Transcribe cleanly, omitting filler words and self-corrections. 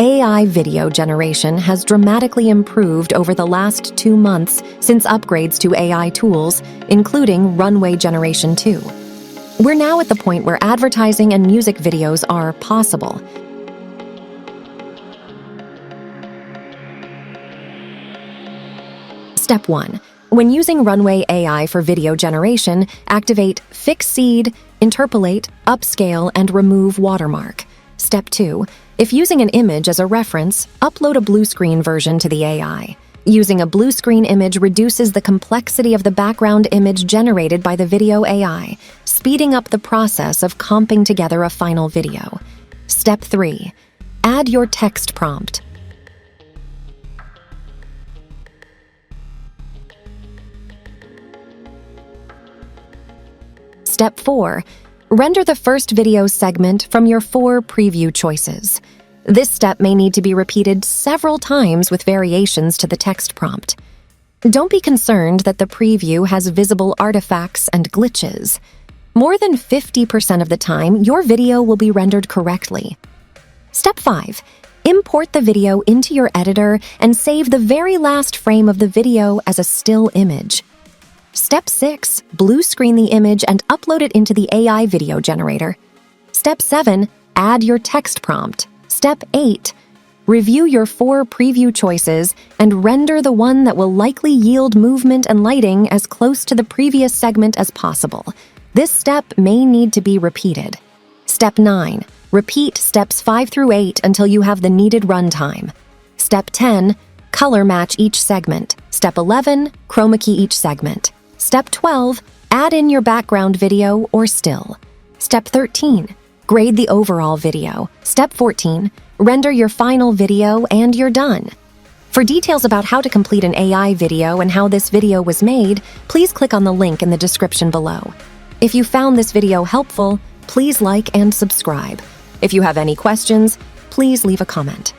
AI video generation has dramatically improved over the last 2 months since upgrades to AI tools, including Runway Generation 2. We're now at the point where advertising and music videos are possible. Step 1. When using Runway AI for video generation, activate Fix Seed, Interpolate, Upscale, and Remove Watermark. Step 2. If using an image as a reference, upload a blue screen version to the AI. Using a blue screen image reduces the complexity of the background image generated by the video AI, speeding up the process of comping together a final video. Step 3. Add your text prompt. Step 4. Render the first video segment from your 4 preview choices. This step may need to be repeated several times with variations to the text prompt. Don't be concerned that the preview has visible artifacts and glitches. More than 50% of the time, your video will be rendered correctly. Step 5. Import the video into your editor and save the very last frame of the video as a still image. Step 6. Blue screen the image and upload it into the AI video generator. Step 7. Add your text prompt. Step 8. Review your 4 preview choices and render the one that will likely yield movement and lighting as close to the previous segment as possible. This step may need to be repeated. Step 9. Repeat steps 5 through 8 until you have the needed runtime. Step 10. Color match each segment. Step 11. Chroma key each segment. Step 12. Add in your background video or still. Step 13. Grade the overall video. Step 14. Render your final video and you're done. For details about how to complete an AI video and how this video was made, please click on the link in the description below. If you found this video helpful, please like and subscribe. If you have any questions, please leave a comment.